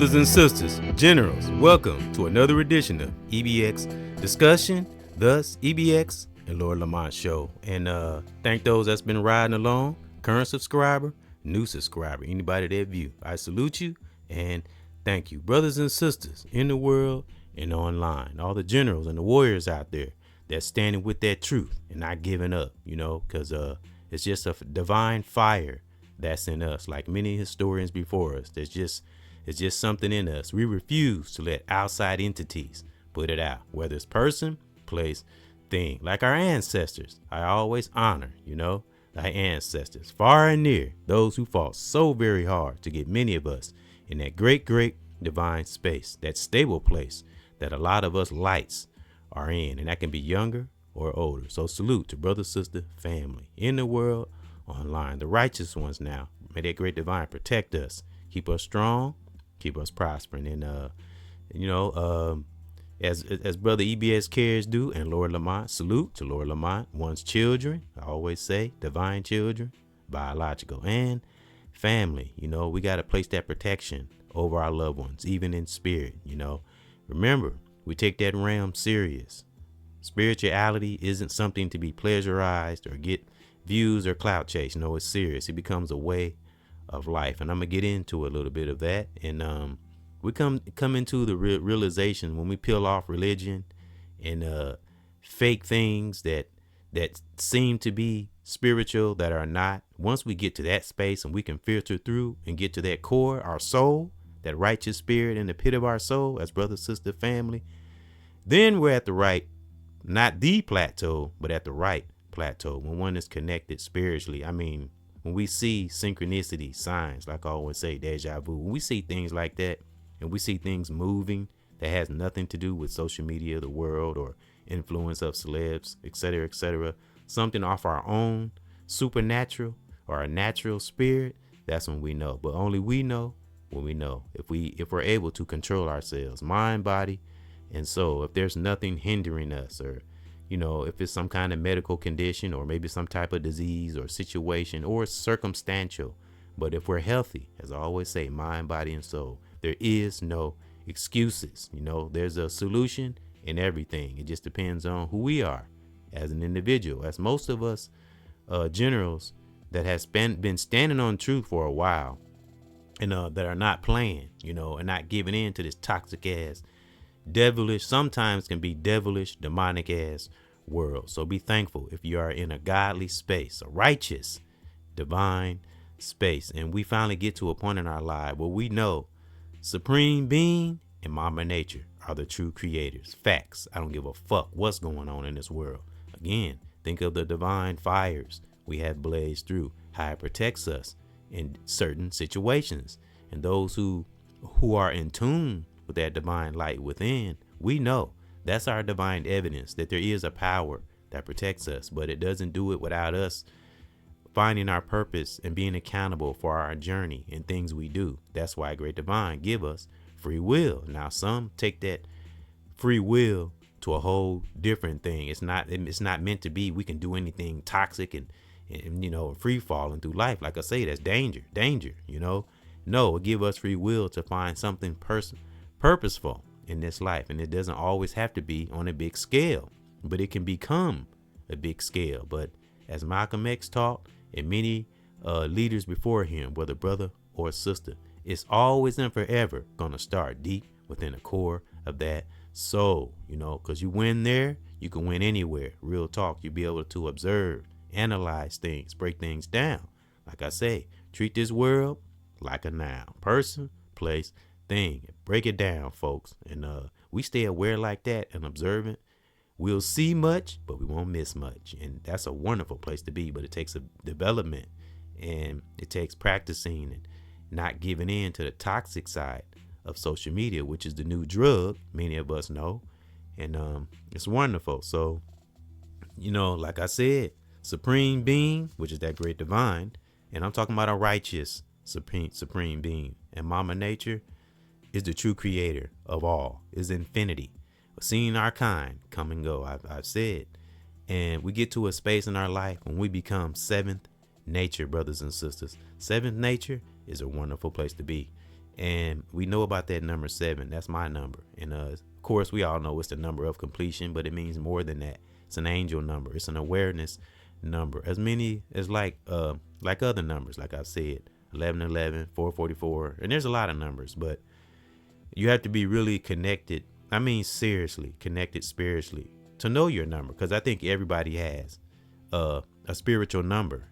Brothers and sisters, generals, welcome to another edition of EBX Discussion, thus EBX and Lord Lamont Show. And thank those that's been riding along, current subscriber, new subscriber, anybody that view. I salute you and thank you. Brothers and sisters in the world and online, all the generals and the warriors out there that's standing with that truth and not giving up, because it's just a divine fire that's in us, like many historians before us. It's just something in us. We refuse to let outside entities put it out, whether it's person, place, thing. Like our ancestors, I always honor, thy ancestors, far and near, those who fought so very hard to get many of us in that great, great divine space, that stable place that a lot of us lights are in, and that can be younger or older. So salute to brother, sister, family in the world, online, the righteous ones now. May that great divine protect us, keep us strong, keep us prospering. And as brother EBXCARES do, and Lord Lamont, salute to Lord Lamont, one's children. I always say divine children, biological, and family. We got to place that protection over our loved ones, even in spirit. Remember, we take that realm serious. Spirituality isn't something to be pleasurized or get views or clout chase. No, it's serious. It becomes a way of life, and I'm gonna get into a little bit of that. And we come into the realization when we peel off religion and fake things that seem to be spiritual that are not. Once we get to that space and we can filter through and get to that core, our soul, that righteous spirit in the pit of our soul, as brother, sister, family, then we're at the right, not the plateau, but at the right plateau when one is connected spiritually. I mean, when we see synchronicity signs, like I always say, deja vu, when we see things like that and we see things moving that has nothing to do with social media, the world, or influence of celebs, etc., something off our own supernatural or a natural spirit, that's when we know. But only we know when we know, if we're able to control ourselves, mind, body, and soul. If there's nothing hindering us, or if it's some kind of medical condition or maybe some type of disease or situation or circumstantial. But if we're healthy, as I always say, mind, body, and soul, there is no excuses. There's a solution in everything. It just depends on who we are as an individual. As most of us generals that has been standing on truth for a while and that are not playing, and not giving in to this toxic ass, devilish, sometimes can be devilish, demonic ass world. So be thankful if you are in a godly space, a righteous, divine space. And we finally get to a point in our life where we know Supreme Being and Mama Nature are the true creators. Facts. I don't give a fuck what's going on in this world. Again, think of the divine fires we have blazed through, how it protects us in certain situations. And those who are in tune with that divine light within, we know that's our divine evidence that there is a power that protects us, but it doesn't do it without us finding our purpose and being accountable for our journey and things we do. That's why great divine give us free will. Now some take that free will to a whole different thing. It's not meant to be we can do anything toxic and free falling through life. Like I say, that's danger. No, it give us free will to find something purposeful in this life. And it doesn't always have to be on a big scale, but it can become a big scale. But as Malcolm X taught, and many leaders before him, whether brother or sister, it's always and forever gonna start deep within the core of that soul, because you win there, you can win anywhere. Real talk. You'll be able to observe, analyze things, break things down. Like I say, treat this world like a noun, person, place, thing. Break it down, folks. And we stay aware like that and observant. We'll see much, but we won't miss much. And that's a wonderful place to be. But it takes a development, and it takes practicing and not giving in to the toxic side of social media, which is the new drug, many of us know. And it's wonderful. So, like I said, Supreme Being, which is that great divine, and I'm talking about a righteous supreme being, and Mama Nature is the true creator of all, is infinity. Seeing our kind come and go, I've said. And we get to a space in our life when we become seventh nature, brothers and sisters. Seventh nature is a wonderful place to be. And we know about that number 7. That's my number. And of course, we all know it's the number of completion, but it means more than that. It's an angel number. It's an awareness number. As many as like other numbers, like I said, 1111, 444, and there's a lot of numbers, but you have to be really connected. I mean, seriously connected spiritually to know your number, because I think everybody has a spiritual number,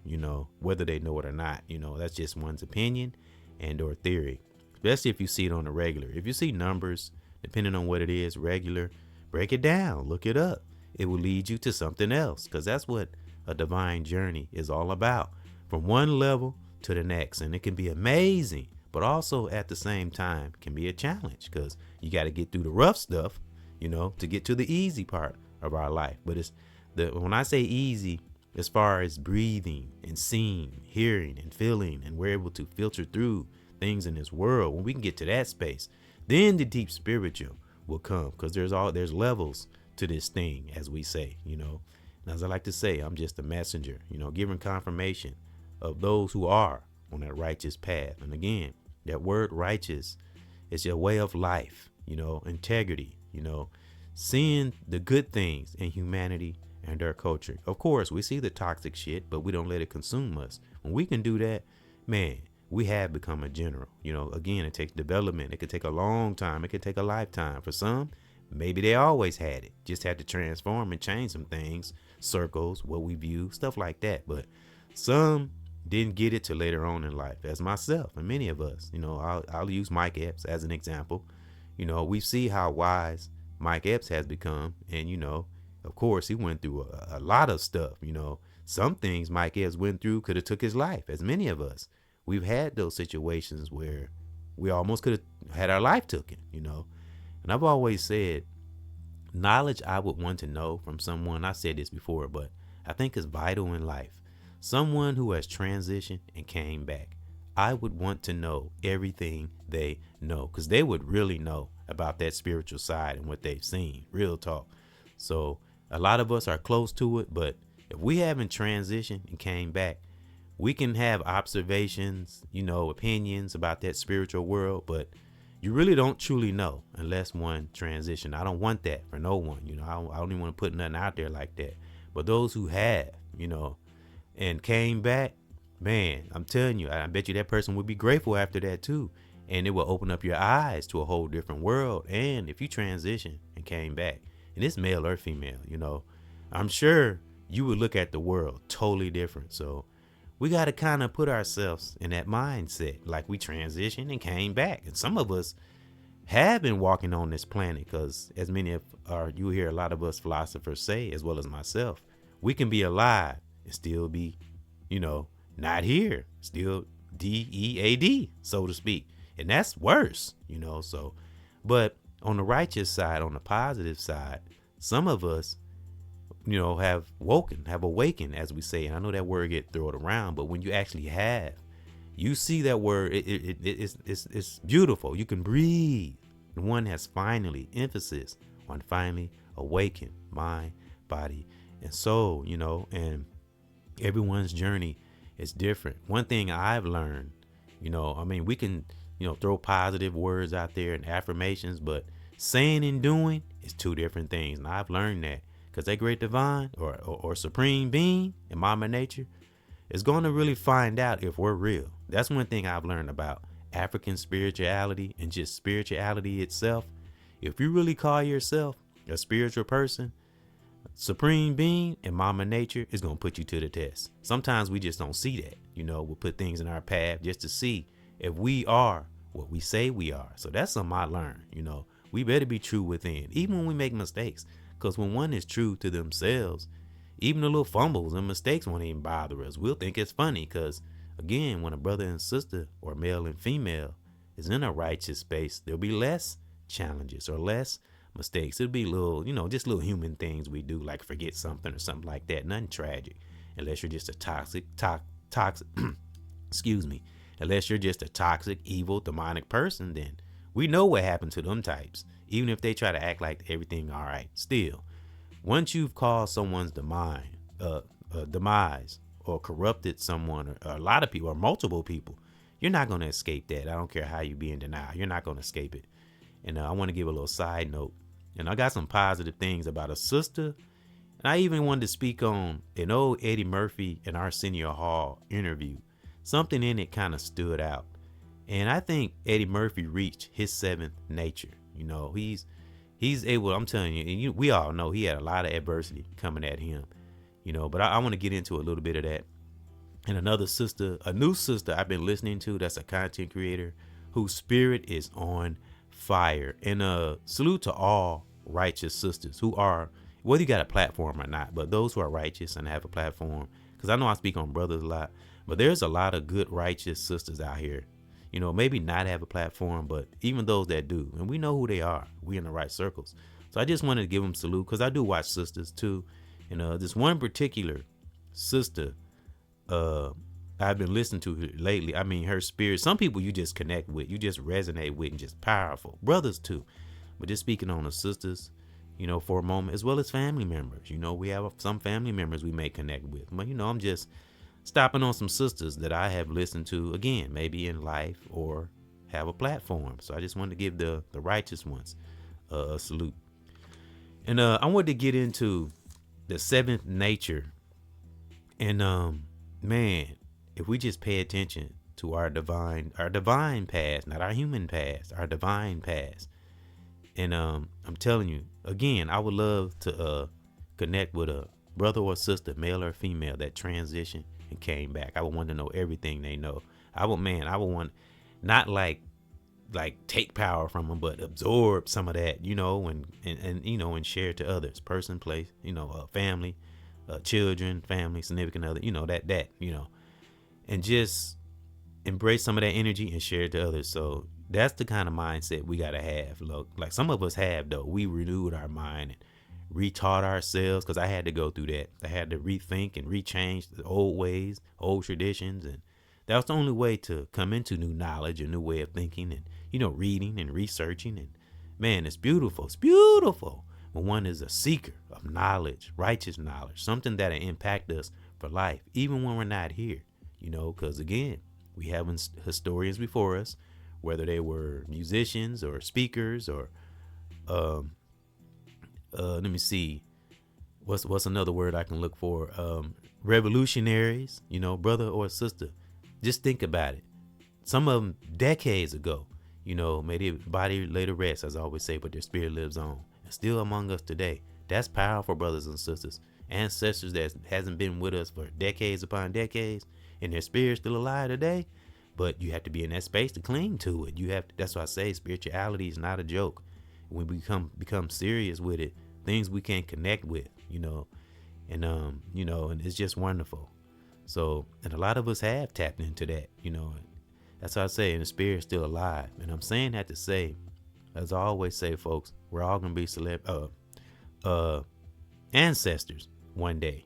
whether they know it or not. That's just one's opinion and or theory, especially if you see it on a regular. If you see numbers, depending on what it is, regular, break it down, look it up. It will lead you to something else, because that's what a divine journey is all about, from one level to the next. And it can be amazing, but also at the same time can be a challenge, because you got to get through the rough stuff, to get to the easy part of our life. But when I say easy, as far as breathing and seeing, hearing and feeling, and we're able to filter through things in this world, when we can get to that space, then the deep spiritual will come, because there's levels to this thing, as we say. And as I like to say, I'm just a messenger, giving confirmation of those who are on that righteous path. And again, that word righteous is your way of life, integrity, seeing the good things in humanity and our culture. Of course, we see the toxic shit, but we don't let it consume us. When we can do that, man, we have become a general. Again, it takes development. It could take a long time. It could take a lifetime. For some, maybe they always had it, just had to transform and change some things, circles, what we view, stuff like that. But some didn't get it till later on in life, as myself and many of us. I'll use Mike Epps as an example. We see how wise Mike Epps has become. And, of course, he went through a lot of stuff. Some things Mike Epps went through could have took his life, as many of us. We've had those situations where we almost could have had our life taken, And I've always said, knowledge I would want to know from someone, I said this before, but I think it's vital in life. Someone who has transitioned and came back. I would want to know everything they know, because they would really know about that spiritual side and what they've seen. Real talk. So a lot of us are close to it, but if we haven't transitioned and came back, we can have observations, opinions about that spiritual world, but you really don't truly know unless one transition. I don't want that for no one. I don't even want to put nothing out there like that. But those who have, and came back, man, I'm telling you, I bet you that person would be grateful after that too. And it will open up your eyes to a whole different world. And if you transition and came back, and it's male or female, I'm sure you would look at the world totally different. So we got to kind of put ourselves in that mindset, like we transitioned and came back. And some of us have been walking on this planet, because as many of you hear a lot of us philosophers say, as well as myself, we can be alive and still be, not here, still DEAD, so to speak. And that's worse, so, but on the righteous side, on the positive side, some of us, have awakened, as we say. And I know that word get thrown around, but when you actually have, you see that word, it's beautiful. You can breathe. And one has finally, emphasis on finally awakened mind, body, and soul, and everyone's journey is different. One thing I've learned, we can, throw positive words out there and affirmations, but saying and doing is two different things. And I've learned that, because that great divine or supreme being in Mama Nature is going to really find out if we're real. That's one thing I've learned about African spirituality and just spirituality itself. If you really call yourself a spiritual person, supreme being and Mama Nature is going to put you to the test. Sometimes we just don't see that. We'll put things in our path just to see if we are what we say we are. So that's something I learned. We better be true within, even when we make mistakes. Because when one is true to themselves, even the little fumbles and mistakes won't even bother us. We'll think it's funny, because, again, when a brother and sister or male and female is in a righteous space, there'll be less challenges or less mistakes. It'll be little, just little human things we do, like forget something or something like that. Nothing tragic, unless you're just a toxic, excuse me, unless you're just a toxic, evil, demonic person, then we know what happened to them types. Even if they try to act like everything all right, still, once you've caused someone's demise or corrupted someone, or a lot of people or multiple people, You're not going to escape that. I don't care how you be in denial. You're not going to escape it. And I want to give a little side note. And I got some positive things about a sister. And I even wanted to speak on an old Eddie Murphy and Arsenio Hall interview. Something in it kind of stood out. And I think Eddie Murphy reached his seventh nature. He's able, I'm telling you, and we all know he had a lot of adversity coming at him, but I want to get into a little bit of that. And another sister, a new sister I've been listening to, that's a content creator whose spirit is on fire. And salute to all righteous sisters who are, whether you got a platform or not, but those who are righteous and have a platform, because I know I speak on brothers a lot, but there's a lot of good righteous sisters out here, maybe not have a platform, but even those that do, and we know who they are, we in the right circles. So I just wanted to give them salute, because I do watch sisters too. And this one particular sister I've been listening to lately, I mean, her spirit, some people you just connect with, you just resonate with, and just powerful. Brothers too. But just speaking on the sisters, for a moment, as well as family members. We have some family members we may connect with. But, I'm just stopping on some sisters that I have listened to, again, maybe in life or have a platform. So I just wanted to give the righteous ones a salute. And I wanted to get into the seventh nature. And man, if we just pay attention to our divine past, not our human past, our divine past. And I'm telling you, again, I would love to connect with a brother or sister, male or female, that transitioned and came back. I would want to know everything they know. I would want not like take power from them, but absorb some of that, and share to others, person, place, family, children, family, significant other, that, and just embrace some of that energy and share it to others. So that's the kind of mindset we got to have. Look, like some of us have, though. We renewed our mind and retaught ourselves, because I had to go through that. I had to rethink and rechange the old ways, old traditions. And that was the only way to come into new knowledge, a new way of thinking, and, reading and researching. And man, it's beautiful. It's beautiful when one is a seeker of knowledge, righteous knowledge, something that'll impact us for life, even when we're not here, because again, we have historians before us, whether they were musicians or speakers or, let me see, what's another word I can look for? Revolutionaries, brother or sister. Just think about it. Some of them decades ago, may their body later rest, as I always say, but their spirit lives on, and still among us today. That's powerful, brothers and sisters. Ancestors that hasn't been with us for decades upon decades, and their spirit's still alive today. But you have to be in that space to cling to it. That's why I say spirituality is not a joke. When we become serious with it, things we can connect with, and it's just wonderful. So, and a lot of us have tapped into that, that's why I say, and the spirit's still alive. And I'm saying that to say, as I always say, folks, we're all gonna be ancestors one day,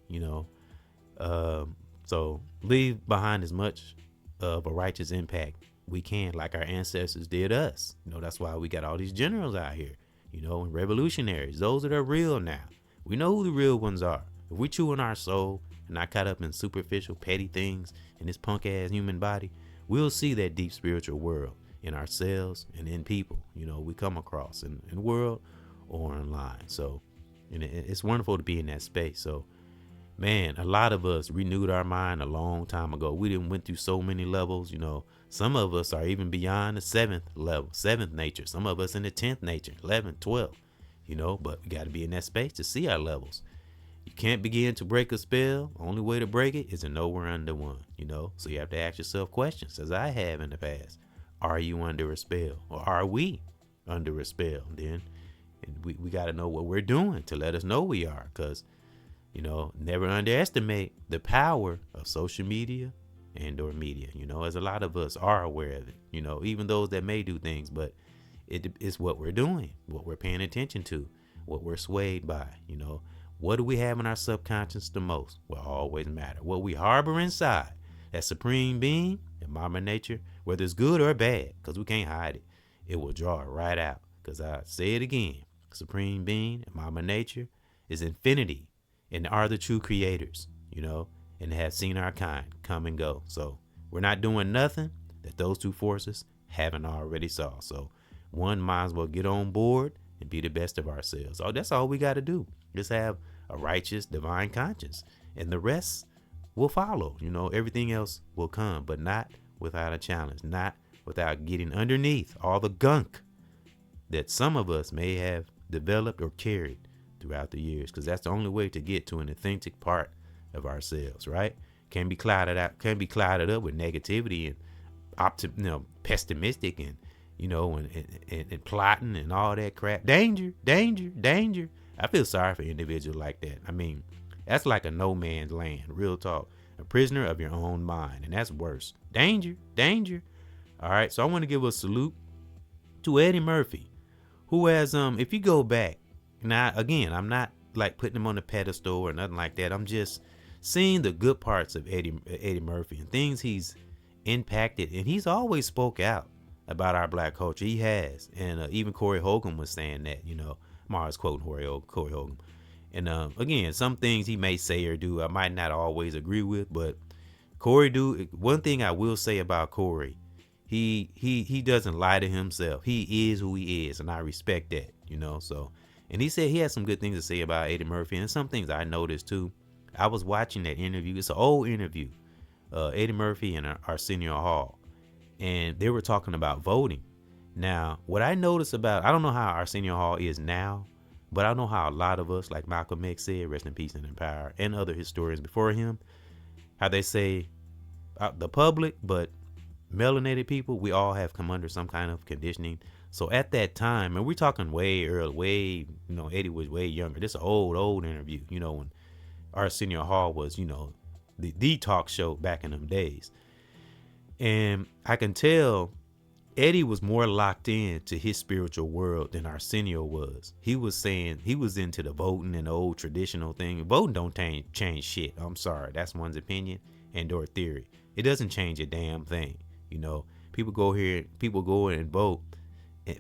so leave behind as much of a righteous impact we can, like our ancestors did us. That's why we got all these generals out here, and revolutionaries, those that are real now. We know who the real ones are. If we chew on our soul and not caught up in superficial, petty things in this punk ass human body, we'll see that deep spiritual world in ourselves and in people, we come across in the world or online. So, and it's wonderful to be in that space. So, man, a lot of us renewed our mind a long time ago. We didn't went through so many levels, Some of us are even beyond the seventh level, seventh nature. Some of us in the 10th nature, 11th, 12th, but we got to be in that space to see our levels. You can't begin to break a spell. Only way to break it is to know we're under one, So you have to ask yourself questions, as I have in the past. Are you under a spell, or are we under a spell? Then we got to know what we're doing to let us know we are, because never underestimate the power of social media and or media, as a lot of us are aware of it, even those that may do things, but it's what we're doing, what we're paying attention to, what we're swayed by, what do we have in our subconscious the most? Will always matter. What we harbor inside, that supreme being and mama nature, whether it's good or bad, because we can't hide it, it will draw it right out. Because I say it again, supreme being and mama nature is infinity, and are the true creators, and have seen our kind come and go. So we're not doing nothing that those two forces haven't already saw. So one might as well get on board and be the best of ourselves. So that's all we got to do. Just have a righteous, divine conscience, and the rest will follow. Everything else will come, but not without a challenge, not without getting underneath all the gunk that some of us may have developed or carried throughout the years, because that's the only way to get to an authentic part of ourselves, right? Can be clouded up with negativity and pessimistic and and plotting and all that crap. Danger. I feel sorry for individuals like that. I mean, that's like a no man's land, real talk. A prisoner of your own mind, and that's worse. Danger. All right, so I want to give a salute to Eddie Murphy, who has if you go back, now again, I'm not like putting him on a pedestal or nothing like that. I'm just seeing the good parts of Eddie Murphy and things he's impacted, and he's always spoke out about our black culture. He has, and even Corey Hogan was saying that. I'm always quoting Corey Hogan. And again, some things he may say or do I might not always agree with, but Corey one thing I will say about Corey, he doesn't lie to himself. He is who he is, and I respect that. So, and he said he had some good things to say about Eddie Murphy, and some things I noticed too. I was watching that interview. It's an old interview, Eddie Murphy and Arsenio Hall, and they were talking about voting. Now, what I noticed I don't know how Arsenio Hall is now, but I know how a lot of us, like Malcolm X said, rest in peace and in power, and other historians before him, how they say the public, but melanated people, we all have come under some kind of conditioning. So at that time, and we're talking way early, Eddie was way younger. This is an old interview, when Arsenio Hall was, the talk show back in them days. And I can tell Eddie was more locked in to his spiritual world than Arsenio was. He was saying he was into the voting and the old traditional thing. Voting don't change shit. I'm sorry. That's one's opinion and or theory. It doesn't change a damn thing. People go and vote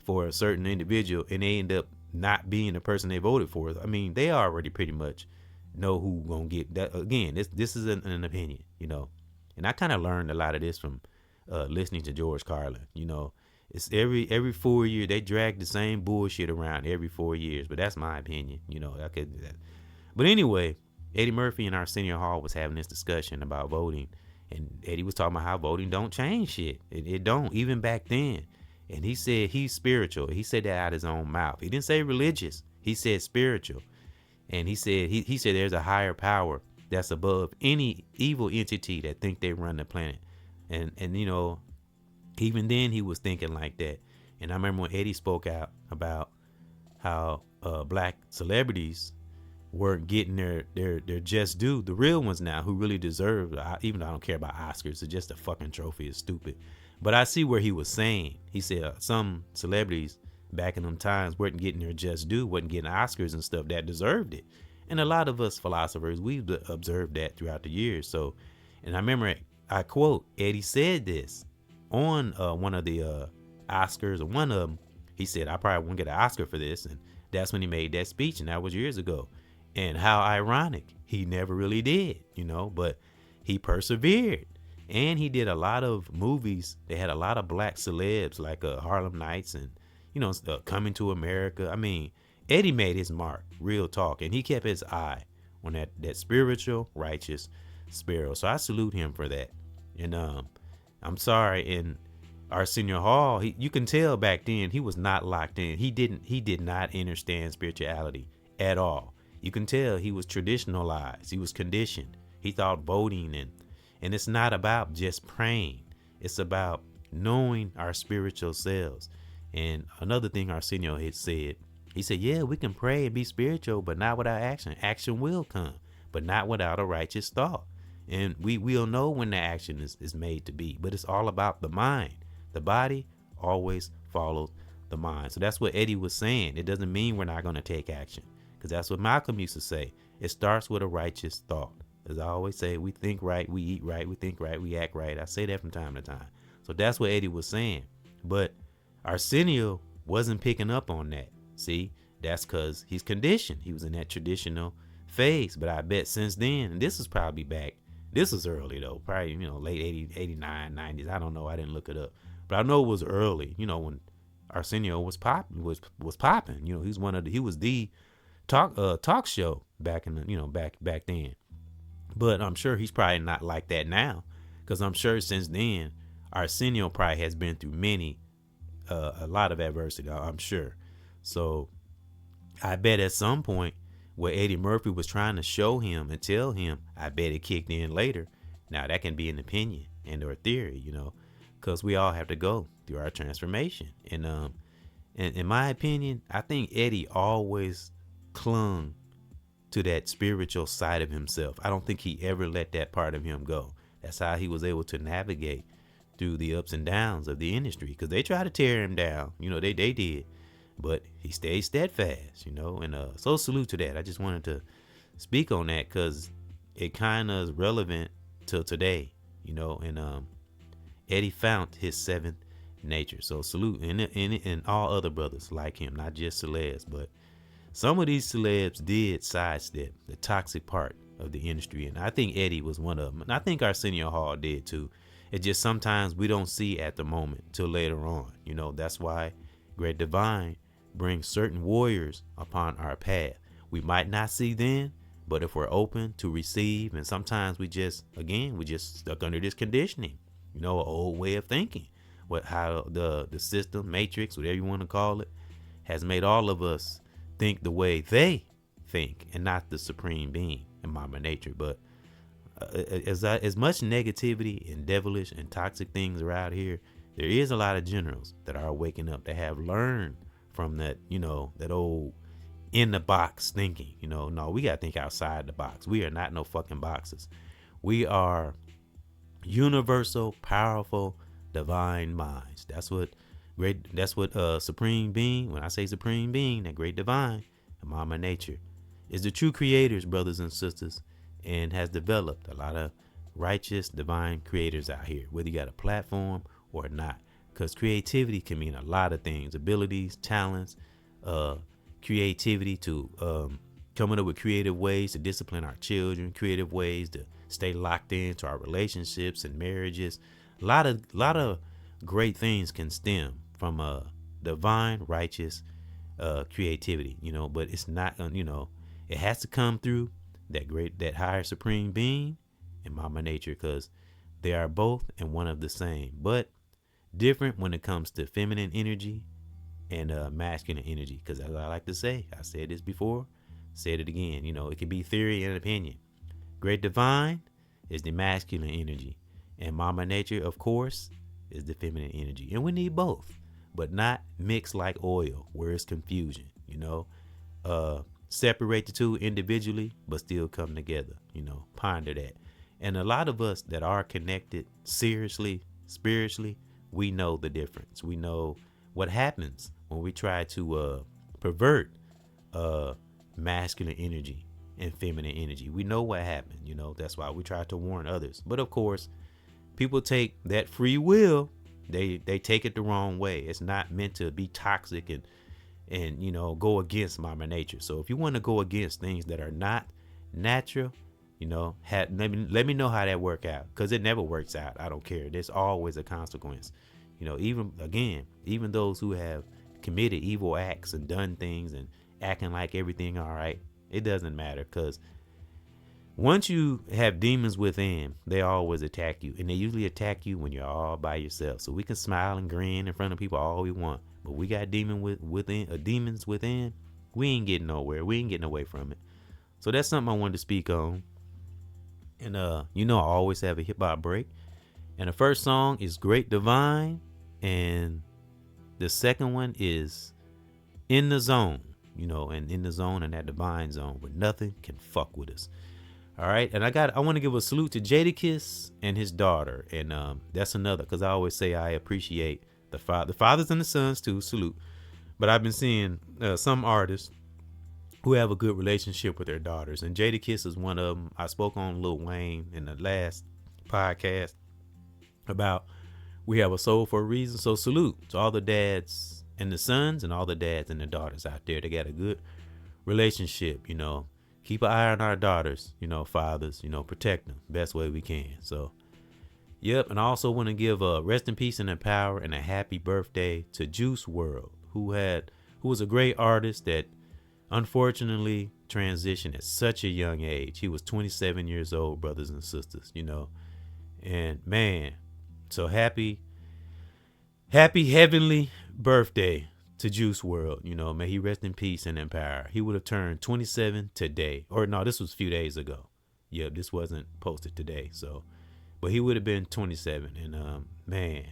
for a certain individual, and they end up not being the person they voted for. I mean, they already pretty much know who gonna get that. Again, this is an opinion, and I kind of learned a lot of this from listening to George Carlin. It's every 4 years they drag the same bullshit around every 4 years, but that's my opinion. But anyway, Eddie Murphy and Arsenio Hall was having this discussion about voting, and Eddie was talking about how voting don't change shit. It don't, even back then. And he said he's spiritual. He said that out of his own mouth. He didn't say religious. He said spiritual. And he said he said there's a higher power that's above any evil entity that think they run the planet. And even then he was thinking like that. And I remember when Eddie spoke out about how black celebrities weren't getting their just due, the real ones now who really deserve, even though I don't care about Oscars, it's just a fucking trophy, it's stupid. But I see where he was saying. He said some celebrities back in them times weren't getting their just due, wasn't getting Oscars and stuff that deserved it. And a lot of us philosophers, we've observed that throughout the years. So, and I remember, I quote, Eddie said this on one of the Oscars, or one of them. He said, I probably won't get an Oscar for this. And that's when he made that speech, and that was years ago. And how ironic, he never really did, but he persevered. And he did a lot of movies. They had a lot of black celebs like Harlem Nights and, Coming to America. I mean, Eddie made his mark, real talk. And he kept his eye on that spiritual, righteous sparrow. So I salute him for that. And I'm sorry. And Arsenio Hall, you can tell back then he was not locked in. He did not understand spirituality at all. You can tell he was traditionalized. He was conditioned. He thought voting and it's not about just praying. It's about knowing our spiritual selves. And another thing Arsenio had said, he said, yeah, we can pray and be spiritual, but not without action. Action will come, but not without a righteous thought. And we'll know when the action is made to be, but it's all about the mind. The body always follows the mind. So that's what Eddie was saying. It doesn't mean we're not going to take action, because that's what Malcolm used to say. It starts with a righteous thought. As I always say, we think right, we eat right, we think right, we act right. I say that from time to time. So that's what Eddie was saying. But Arsenio wasn't picking up on that. See, that's because he's conditioned. He was in that traditional phase. But I bet since then, and this is probably back This was early though, probably, late 80, 89, 90s. I don't know. I didn't look it up, but I know it was early. When Arsenio was popping. He was the talk show back in the back then. But I'm sure he's probably not like that now, because I'm sure since then Arsenio probably has been through a lot of adversity. I'm sure. So I bet at some point where Eddie Murphy was trying to show him and tell him, I bet it kicked in later. Now that can be an opinion and or theory, because we all have to go through our transformation. And in my opinion, I think Eddie always clung to that spiritual side of himself. I don't think he ever let that part of him go. That's how he was able to navigate through the ups and downs of the industry, because they tried to tear him down. They did. But he stayed steadfast, and so salute to that. I just wanted to speak on that because it kind of is relevant to today, and Eddie found his seventh nature. So salute, and all other brothers like him, not just celebs, but some of these celebs did sidestep the toxic part of the industry, and I think Eddie was one of them. And I think Arsenio Hall did too. It just sometimes we don't see at the moment till later on. That's why Great Divine brings certain warriors upon our path. We might not see then, but if we're open to receive, and sometimes we just stuck under this conditioning, an old way of thinking, how the system, matrix, whatever you want to call it, has made all of us think the way they think and not the supreme being and mama nature. But as much negativity and devilish and toxic things are out here, there is a lot of generals that are waking up, that have learned from that, that old in the box thinking. No, we got to think outside the box. We are not no fucking boxes. We are universal, powerful, divine minds. That's what supreme being, when I say supreme being, that great divine and mama nature is the true creators, brothers and sisters, and has developed a lot of righteous divine creators out here, whether you got a platform or not. Because creativity can mean a lot of things: abilities, talents, creativity to coming up with creative ways to discipline our children, creative ways to stay locked into our relationships and marriages. A lot of great things can stem from a divine, righteous creativity, but it's not, it has to come through that higher supreme being and mama nature, because they are both and one of the same, but different when it comes to feminine energy and masculine energy. Because as I like to say, I said this before, said it again, it can be theory and opinion. Great divine is the masculine energy, and mama nature, of course, is the feminine energy, and we need both, but not mixed like oil where it's confusion. Separate the two individually but still come together. Ponder that. And a lot of us that are connected seriously, spiritually, we know the difference. We know what happens when we try to pervert masculine energy and feminine energy. We know what happened. That's why we try to warn others. But of course, people take that free will, they take it the wrong way. It's not meant to be toxic and go against mama nature. So if you want to go against things that are not natural, let me know how that work out, because it never works out. I don't care. There's always a consequence. Even those who have committed evil acts and done things and acting like everything all right, it doesn't matter, because once you have demons within, they always attack you, and they usually attack you when you're all by yourself. So we can smile and grin in front of people all we want, but we got demons within. We ain't getting nowhere. We ain't getting away from it. So that's something I wanted to speak on. And I always have a hip hop break. And the first song is Great Divine, and the second one is In the Zone. And in the zone, and that divine zone where nothing can fuck with us. All right, and I want to give a salute to Jadakiss and his daughter, and that's another, because I always say I appreciate the fathers and the sons too. Salute. But I've been seeing some artists who have a good relationship with their daughters, and Jadakiss is one of them. I spoke on Lil Wayne in the last podcast about we have a soul for a reason. So salute to all the dads and the sons and all the dads and the daughters out there. They got a good relationship, keep an eye on our daughters, fathers, protect them best way we can. So, yep. And I also want to give a rest in peace and in power and a happy birthday to Juice World, who was a great artist that unfortunately transitioned at such a young age. He was 27 years old, brothers and sisters, and man, so happy heavenly birthday to Juice World. May he rest in peace and in power. He would have turned 27 today, or no, this was a few days ago. Yep, this wasn't posted today. So, but he would have been 27. And man,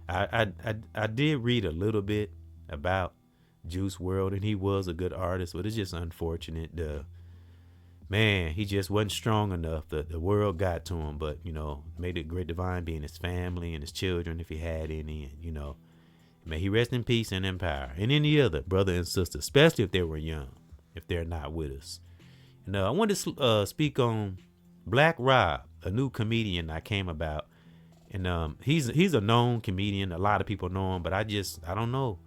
I did read a little bit about Juice World, and he was a good artist, but it's just unfortunate. He just wasn't strong enough. The world got to him, but made it great divine being his family and his children, if he had any, and may he rest in peace and in power. And any other brother and sister, especially if they were young, if they're not with us. And I wanted to speak on Black Rob, a new comedian I came about. And he's a known comedian. A lot of people know him, but I don't know.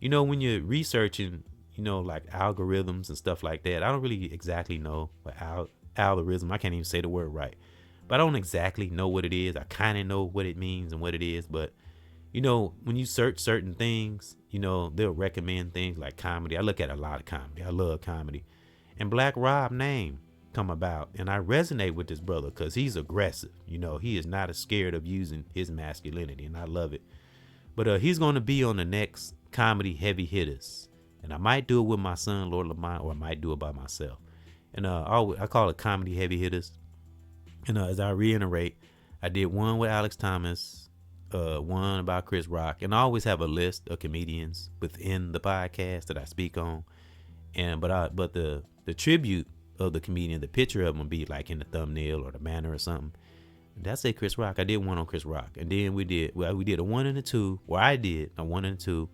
When you're researching, like algorithms and stuff like that, I don't really exactly know what algorithm. I can't even say the word right, but I don't exactly know what it is. I kind of know what it means and what it is, but when you search certain things, they'll recommend things like comedy. I look at a lot of comedy. I love comedy. And Black Rob name come about, and I resonate with this brother because he's aggressive. He is not scared of using his masculinity, and I love it. But he's going to be on the next Comedy Heavy Hitters, and I might do it with my son, Lord Lamont, or I might do it by myself. And I call it Comedy Heavy Hitters. And as I reiterate, I did one with Alex Thomas, one about Chris Rock, and I always have a list of comedians within the podcast that I speak on. And but the tribute of the comedian, the picture of them be like in the thumbnail or the banner or something. Did I say Chris Rock? I did one on Chris Rock, and then we did a 1 and a 2. Where I did a 1 and 2,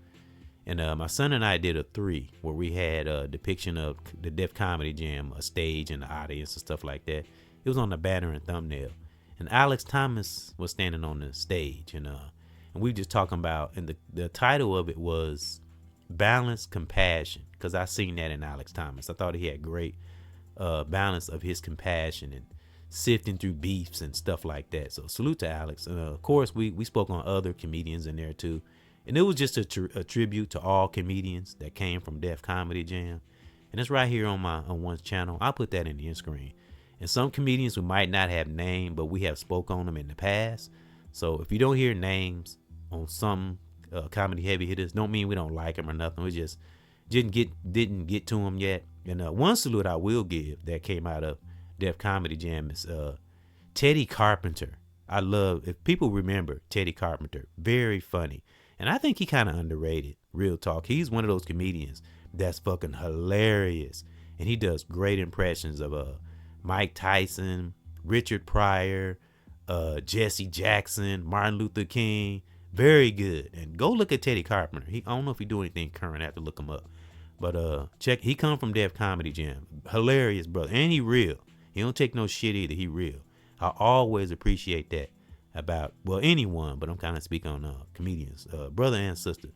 and my son and I did a 3, where we had a depiction of the Def Comedy Jam, a stage and the audience and stuff like that. It was on the banner and thumbnail. And Alex Thomas was standing on the stage, and we just talking about, and the title of it was Balance Compassion, because I seen that in Alex Thomas. I thought he had great balance of his compassion and sifting through beefs and stuff like that. So salute to Alex. And of course, we spoke on other comedians in there too, and it was just a tribute to all comedians that came from Def Comedy Jam, and it's right here on one's channel. I'll put that in the end screen. And some comedians who might not have named, but we have spoke on them in the past. So if you don't hear names on some Comedy Heavy Hitters, don't mean we don't like them or nothing. We just didn't get to them yet. And one salute I will give that came out of Def Comedy Jam is Teddy Carpenter. I love, if people remember Teddy Carpenter, very funny. And I think he kind of underrated, real talk. He's one of those comedians that's fucking hilarious. And he does great impressions of Mike Tyson, Richard Pryor, Jesse Jackson, Martin Luther King. Very good. And go look at Teddy Carpenter. I don't know if he do anything current. I have to look him up. But check, he come from Def Comedy Jam. Hilarious brother. And he real. He don't take no shit either. He real. I always appreciate that about, well, anyone, but I'm kind of speaking on comedians, brother and sister,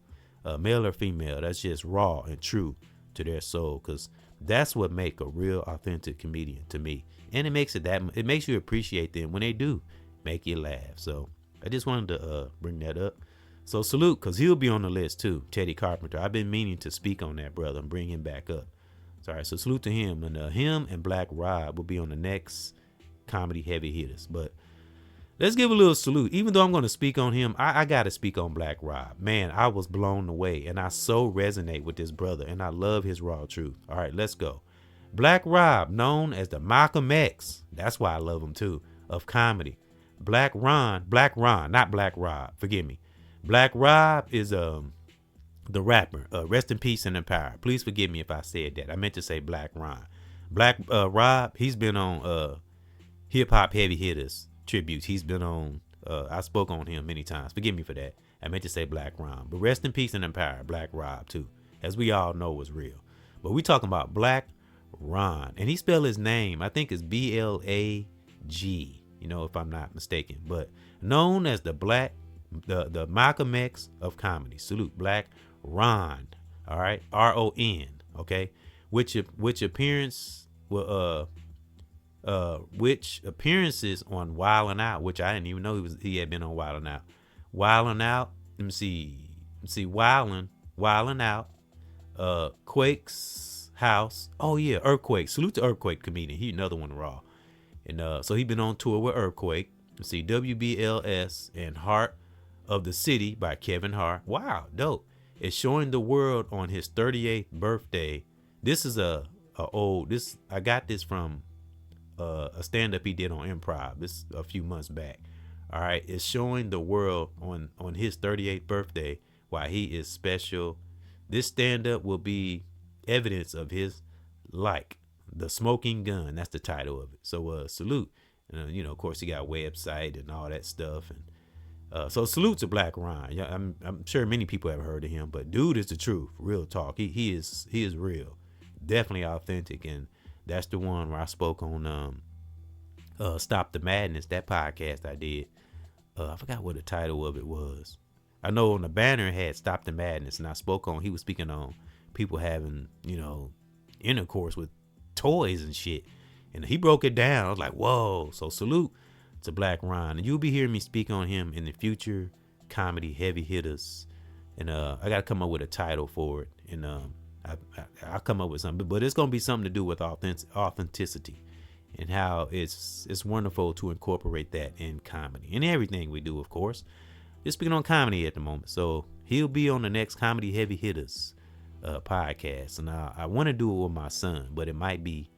male or female. That's just raw and true to their soul, because that's what make a real authentic comedian to me. And it makes you appreciate them when they do make you laugh. So I just wanted to bring that up. So salute, because he'll be on the list too, Teddy Carpenter. I've been meaning to speak on that brother and bring him back up. Sorry, so salute to him. And him and Black Rob will be on the next Comedy Heavy Hitters. But let's give a little salute. Even though I'm going to speak on him, I got to speak on Black Rob. Man, I was blown away, and I so resonate with this brother, and I love his raw truth. All right, let's go. Black Rob, known as the Malcolm X, that's why I love him too, of comedy. Black Ron, not Black Rob, forgive me. Black Rob is the rapper. Rest in peace and in power. Please forgive me if I said that. I meant to say Black Ron. Black Rob, he's been on Hip Hop Heavy Hitters tributes. He's been on, I spoke on him many times. Forgive me for that. I meant to say Black Ron. But rest in peace and in power, Black Rob too, as we all know was real. But we talking about Black Ron. And he spelled his name, I think it's B-L-A-G, if I'm not mistaken. But known as the Malcolm X of comedy. Salute, Black Ron. All right, R-O-N. Okay, which appearance which appearances on Wildin' Out, which I didn't even know he had been on Wildin' Out. Wildin' Out. Let me see. Wildin' Out. Quake's House. Oh yeah, Earthquake. Salute to Earthquake comedian. He another one raw. And so he been on tour with Earthquake. Let's see, WBLS and Heart of the City by Kevin Hart. Wow, dope. It's showing the world on his 38th birthday. This is I got this from a stand-up he did on Improv. This a few months back. All right, it's showing the world on his 38th birthday why he is special. This stand-up will be evidence of his the smoking gun. That's the title of it. So salute. Of course, he got a website and all that stuff. And so salute to Black Ron. Yeah, I'm sure many people have heard of him, but dude is the truth. Real talk. He is real. Definitely authentic. And that's the one where I spoke on Stop the Madness, that podcast I did. I forgot what the title of it was. I know on the banner it had Stop the Madness, and he was speaking on people having, intercourse with toys and shit. And he broke it down. I was like, whoa. So salute to Black Ron. And you'll be hearing me speak on him in the future comedy heavy hitters. And I got to come up with a title for it. And I'll come up with something. But it's going to be something to do with authenticity and how it's wonderful to incorporate that in comedy. And everything we do, of course. Just speaking on comedy at the moment. So he'll be on the next Comedy Heavy Hitters podcast. And I want to do it with my son, but it might be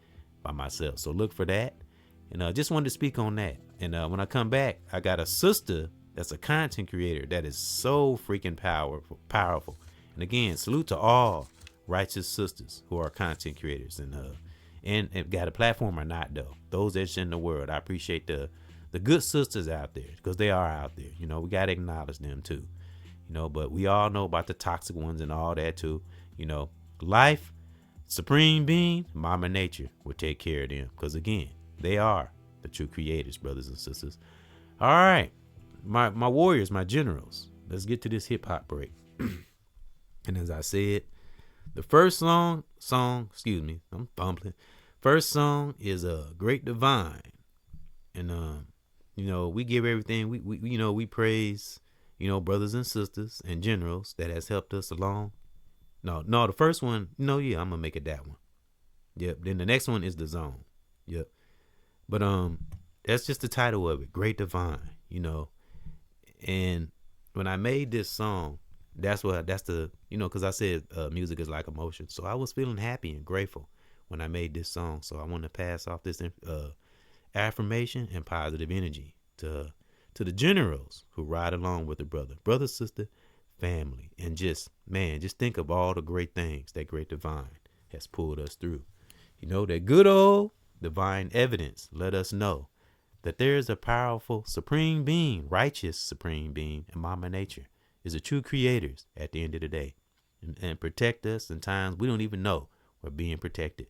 by myself. So look for that. And just wanted to speak on that. And when I come back, I got a sister that's a content creator that is so freaking powerful. And again, salute to all righteous sisters who are content creators and have got a platform or not, though. Those that's in the world. I appreciate the good sisters out there, because they are out there. We got to acknowledge them too. But we all know about the toxic ones and all that too. Life, Supreme Being, Mama Nature will take care of them, because again, they are the true creators, brothers and sisters. All right, my warriors, my generals. Let's get to this hip hop break. And as I said, the first song, excuse me, I'm fumbling. First song is Great Divine. And we give everything. We praise, brothers and sisters and generals that has helped us along. No, the first one, I'm gonna make it that one. Yep. Then the next one is The Zone. Yep. But that's just the title of it, Great Divine. And when I made this song, that's the because I said music is like emotion. So I was feeling happy and grateful when I made this song. So I want to pass off this affirmation and positive energy to the generals who ride along with the brother, sister, family, and just think of all the great things that Great Divine has pulled us through. That good old divine evidence let us know that there is a powerful supreme being, righteous supreme being, and Mama Nature is the true creators at the end of the day, and protect us in times we don't even know we're being protected.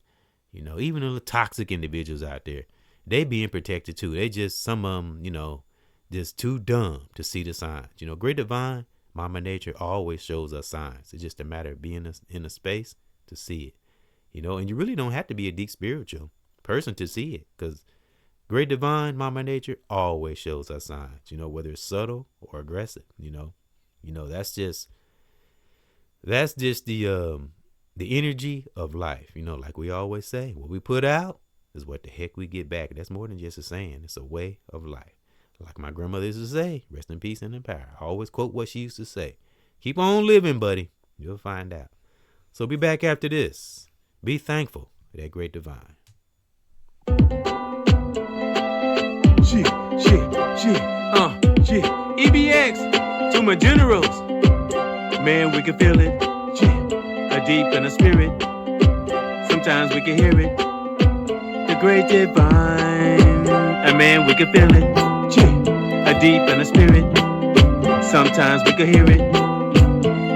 Even the toxic individuals out there, they being protected too. They just, some of them, just too dumb to see the signs. Great Divine, Mama Nature always shows us signs. It's just a matter of being in a space to see it. And you really don't have to be a deep spiritual person to see it, because Great Divine, Mama Nature always shows us signs, whether it's subtle or aggressive. That's just the energy of life. Like we always say, what we put out is what the heck we get back. That's more than just a saying. It's a way of life. Like my grandmother used to say, rest in peace and in power. I always quote what she used to say. Keep on living, buddy. You'll find out. So be back after this. Be thankful for that Great Divine. EBX to my generals. Man, we can feel it. A deep in the spirit. Sometimes we can hear it. The Great Divine. And man, we can feel it. A deep in the spirit. Sometimes we can hear it.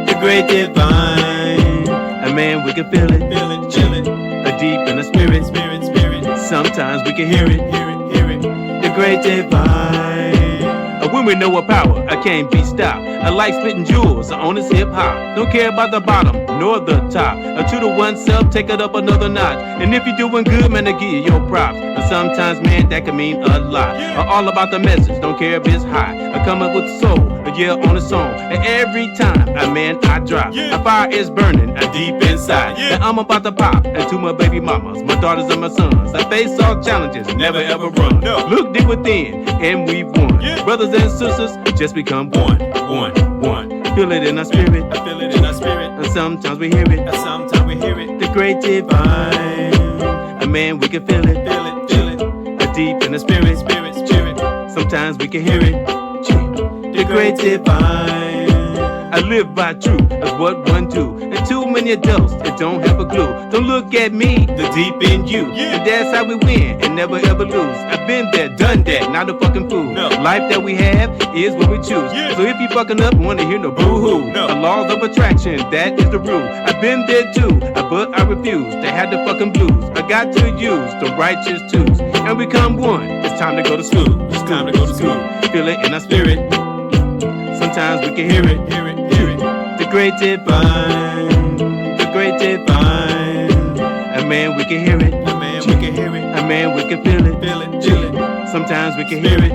The Great Divine. And man, we can feel it. Feel it. A deep in the spirit. Spirit. Sometimes we can hear it. The Great Divine. When we know a power, I can't be stopped. I like spitting jewels on this hip hop. Don't care about the bottom nor the top. To the oneself, take it up another notch. And if you're doing good, man, I give you your props. But sometimes, man, that can mean a lot. All about the message, don't care if it's high. I come up with soul, yeah, on a song. And every time, I drop. A fire is burning deep inside. And I'm about to pop. And to my baby mamas, my daughters and my sons, I face all challenges, never ever run. Look deep within, and we've won. Brothers and sisters, just become one. Feel it in our spirit. I feel it in our spirit. And sometimes we hear it. The great divine. Man, we can feel it. Deep in the spirit. Sometimes we can hear it. The great divine. I live by truth, that's what one do. And too many adults that don't have a clue. Don't look at me, the deep in you. And that's how we win and never ever lose. I've been there, done that, not a fucking fool. Life that we have is what we choose. So if you fucking up, wanna hear no boo-hoo. The laws of attraction, that is the rule. I've been there too, but I refuse to have the fucking blues. I got to use the righteous tools and become one. It's time to go to school. Feel it in our spirit. Sometimes we can hear it. The great divine. And man, we can hear it. And man, we can feel it. Sometimes we can hear it.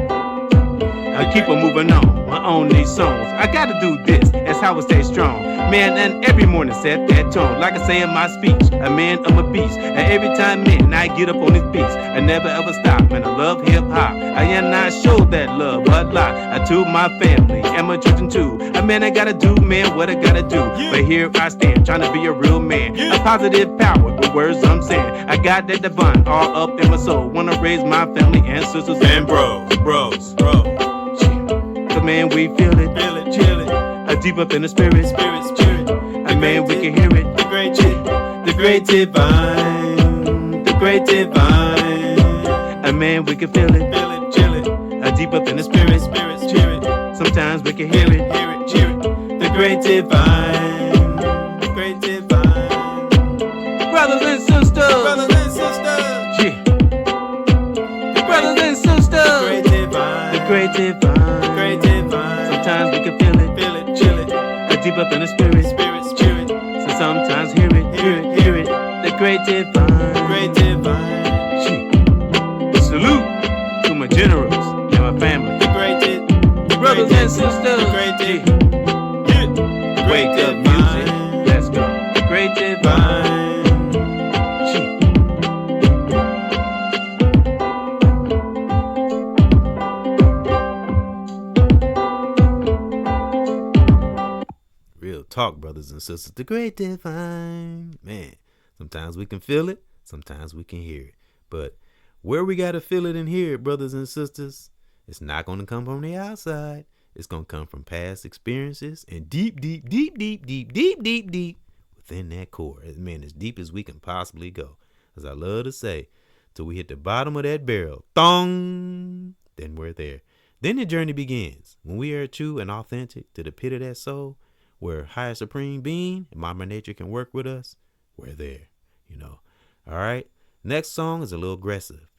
I keep on moving on, I own these songs. I gotta do this, that's how I stay strong. Man, and every morning set that tone. Like I say in my speech, I'm a beast. And every time, man, I get up on this beat, I never ever stop, man, I love hip-hop. And I show that love a lot to my family and my children too. Man, I gotta do, man, what I gotta do. But here I stand, trying to be a real man. A positive power, the words I'm saying. I got that divine all up in my soul. Wanna raise my family and sisters and bros. Man, we feel it, chill it, deep up in the spirit. And man, we can hear it, the great divine. And man, we can feel it, chill it, deep up in the spirit. Sometimes we can hear it, the great divine. Brothers and sisters, yeah. Brothers and sisters, the great divine. Sometimes we can feel it, chill it, deep up in the spirit. So sometimes hear it, the great divine. Salute to my generals and my family, brothers and sisters. Wake up music, let's go. The great divine. Talk, brothers and sisters, the great divine. Man, sometimes we can feel it, sometimes we can hear it. But where we got to feel it and hear it, brothers and sisters, it's not going to come from the outside. It's going to come from past experiences and deep within that core. Man, as deep as we can possibly go. As I love to say, till we hit the bottom of that barrel, thong, then we're there. Then the journey begins. When we are true and authentic to the pit of that soul, where higher supreme being and Mama Nature can work with us, we're there, All right. Next song is a little aggressive.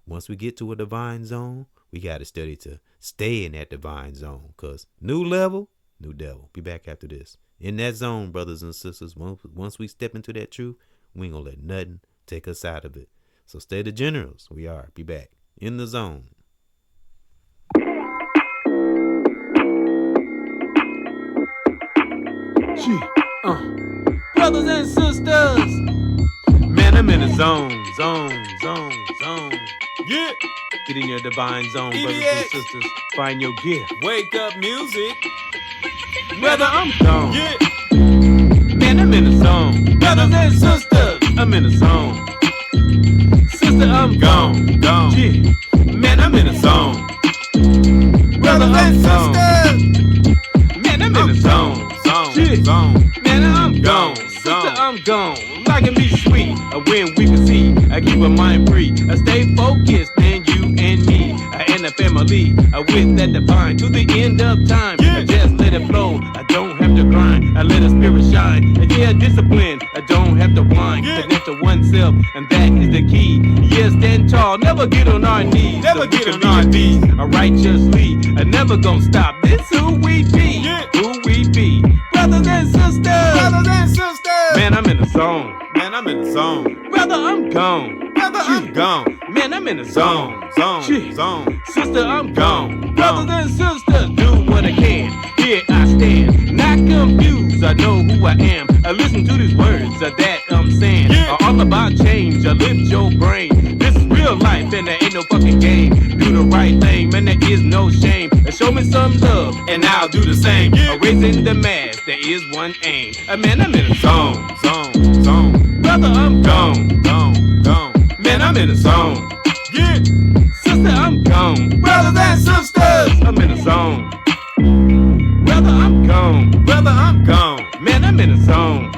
Once we get to a divine zone, we got to study to stay in that divine zone, because new level, new devil. Be back after this. In that zone, brothers and sisters, once we step into that truth, we ain't gonna let nothing take us out of it. So stay the generals. We are. Be back in the zone. Brothers and sisters, man, I'm in the zone. Yeah. Get in your divine zone, EBX. Brothers and sisters. Find your gift. Wake up music. Brother, I'm gone. Yeah. Man, I'm in the zone. Brothers and sisters, I'm in the zone. Sister, I'm gone. Yeah. Man, I'm in the zone. Brother, I'm sisters. Man, I'm in the zone. Man, I'm gone. Sister, I'm gone. Life can be sweet when we can see. I keep my mind free. I stay focused, man, you and me. And the family. With that divine to the end of time. I just let it flow. I don't have to grind. I let the spirit shine. Yeah, discipline. I don't have to whine. Connect to one ourselves, and that is the key. Yes, stand tall, never get on our knees. Never so get on our knees. Righteously, and never gonna stop. This who we be, who we be. Brothers and sisters, man, I'm in the zone. Man, I'm in the zone. Brother, I'm gone. Brother, I'm gone. Man, I'm in the zone. Zone. Sister, I'm gone. Brothers and sisters, do what I can. Here I stand, not confused. I know who I am. I listen to these words that I'm saying. All about change. I lift your brain. This is real life, and there ain't no fucking game. Do the right thing, man. There is no shame. Show me some love, and I'll do the same. Raising the mass, there is one aim. Man, I'm in the zone. Brother, I'm gone. Man, I'm in the zone. Sister, I'm gone. Brothers and sisters, I'm in the zone. Brother, I'm gone. Man, I'm in the zone.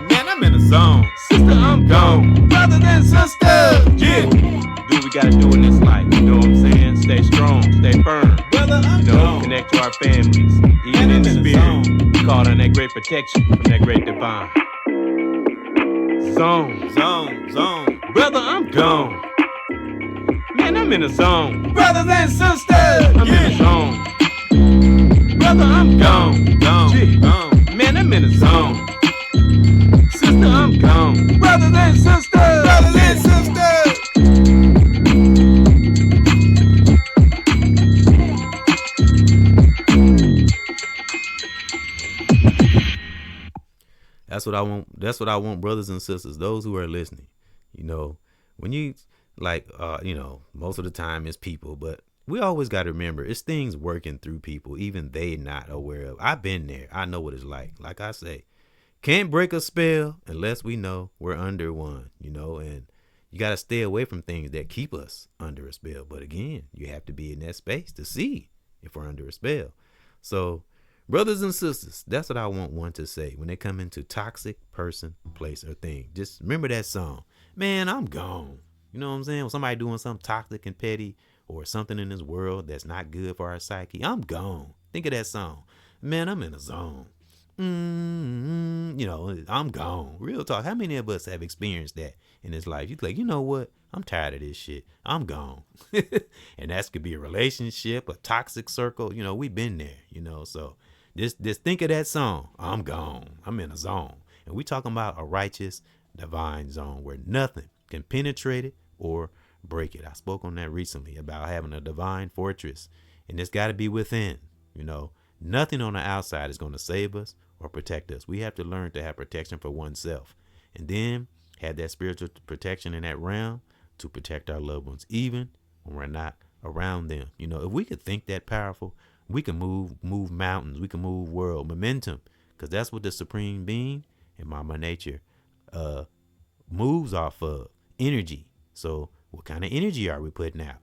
Sister, I'm gone. Brothers and sisters, do what we gotta do in this life. You know what I'm saying? Stay strong, stay firm. Brother, I'm gone. Connect to our families, even in the spirit. We call on that great protection from that great divine. Zone. Brother, I'm gone. Man, I'm in the zone. Brothers and sisters, I'm in the zone. Brother, I'm gone. Man, I'm in the zone. Sister, I'm gone. Brothers and sisters. That's what I want. That's what I want, brothers and sisters, those who are listening. You know, when you most of the time it's people, but we always got to remember it's things working through people, even they not aware of. I've been there. I know what it's like. Like I say, can't break a spell unless we know we're under one, and you got to stay away from things that keep us under a spell. But again, you have to be in that space to see if we're under a spell. So, brothers and sisters, that's what I want one to say when they come into toxic person, place, or thing. Just remember that song. Man, I'm gone. You know what I'm saying? When somebody doing something toxic and petty or something in this world that's not good for our psyche, I'm gone. Think of that song. Man, I'm in a zone. I'm gone. Real talk. How many of us have experienced that in this life? You're like, you know what? I'm tired of this shit. I'm gone. And that could be a relationship, a toxic circle. We've been there, so just think of that song. I'm gone. I'm in a zone. And we talking about a righteous, divine zone where nothing can penetrate it or break it. I spoke on that recently about having a divine fortress, and it's got to be within. Nothing on the outside is going to save us or protect us. We have to learn to have protection for oneself, and then have that spiritual protection in that realm to protect our loved ones, even when we're not around them. If we could think that powerful, we can move mountains. We can move world momentum, because that's what the supreme being and Mama Nature moves off of. Energy. So what kind of energy are we putting out?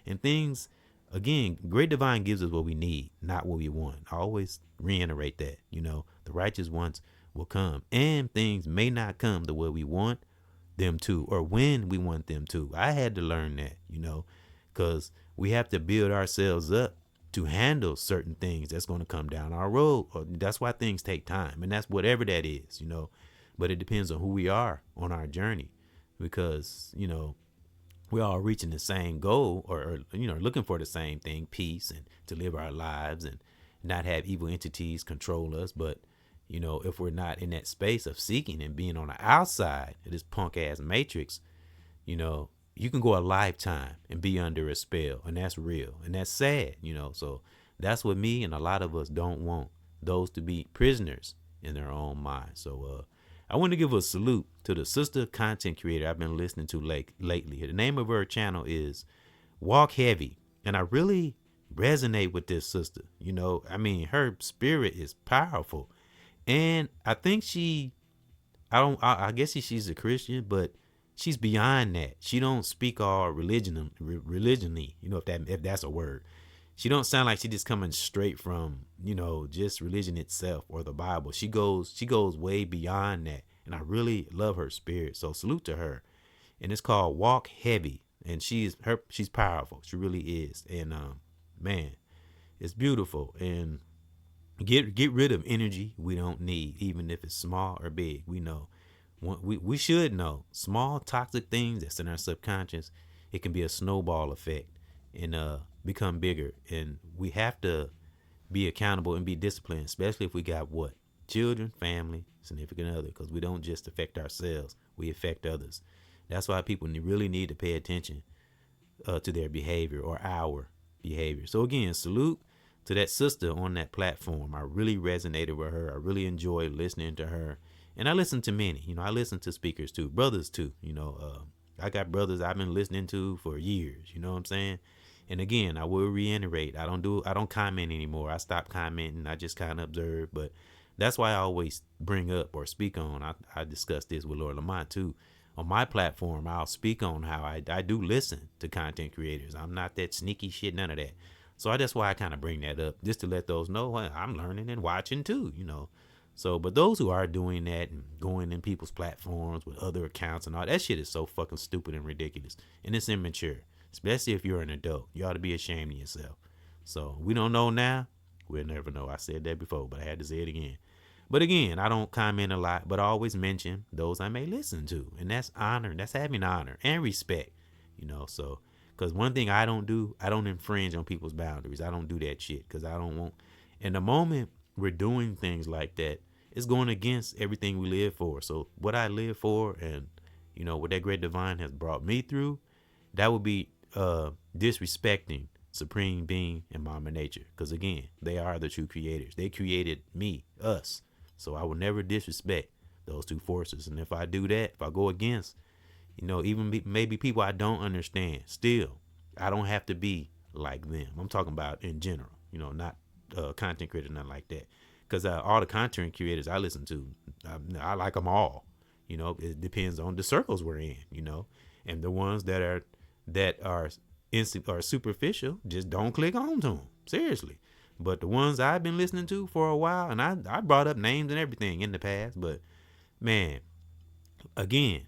And things, again, great divine gives us what we need, not what we want. I always reiterate that. The righteous ones will come, and things may not come the way we want them to, or when we want them to. I had to learn that, because we have to build ourselves up to handle certain things that's going to come down our road. That's why things take time, and that's whatever that is, but it depends on who we are on our journey, because, we're all reaching the same goal, or looking for the same thing, peace, and to live our lives and not have evil entities control us. But, if we're not in that space of seeking and being on the outside of this punk ass matrix, you can go a lifetime and be under a spell, and that's real, and that's sad, so that's what me and a lot of us don't want, those to be prisoners in their own mind. So I want to give a salute to the sister content creator I've been listening to lately. The name of her channel is Walk Heavy, and I really resonate with this sister. Her spirit is powerful, and I think I guess she's a Christian, but she's beyond that. She don't speak all religionally, if that's a word. She don't sound like she just coming straight from, just religion itself or the Bible. She goes way beyond that. And I really love her spirit. So salute to her. And it's called Walk Heavy. And she's powerful. She really is. And man, it's beautiful. And get rid of energy we don't need, even if it's small or big. We know we should know small toxic things that's in our subconscious. It can be a snowball effect and become bigger. And we have to be accountable and be disciplined, especially if we got what? Children, family, significant other, because we don't just affect ourselves, we affect others. That's why people really need to pay attention to their behavior or our behavior. So again, salute to that sister on that platform. I really resonated with her. I really enjoyed listening to her. And I listen to many, I listen to speakers too, brothers too, I got brothers I've been listening to for years, you know what I'm saying? And again, I will reiterate, I don't comment anymore. I stopped commenting. I just kind of observe, but that's why I always bring up or speak on. I discussed this with Lord Lamont too. On my platform, I'll speak on how I do listen to content creators. I'm not that sneaky shit, none of that. So that's why I kind of bring that up, just to let those know I'm learning and watching too, So, but those who are doing that and going in people's platforms with other accounts and all that shit is so fucking stupid and ridiculous. And it's immature, especially if you're an adult. You ought to be ashamed of yourself. So we don't know now. We'll never know. I said that before, but I had to say it again. But again, I don't comment a lot, but I always mention those I may listen to. And that's honor. That's having honor and respect, so, because one thing I don't do, I don't infringe on people's boundaries. I don't do that shit because I don't want, in the moment we're doing things like that, it's going against everything we live for. So what I live for and, what that great divine has brought me through, that would be disrespecting Supreme Being and Mama Nature. Because again, they are the true creators. They created me, us. So I will never disrespect those two forces. And if I do that, if I go against, even maybe people I don't understand, still, I don't have to be like them. I'm talking about in general, not content creators, nothing like that. Because all the content creators I listen to, I like them all. It depends on the circles we're in, and the ones that are superficial, just don't click on to them. Seriously. But the ones I've been listening to for a while, and I brought up names and everything in the past, but man, again,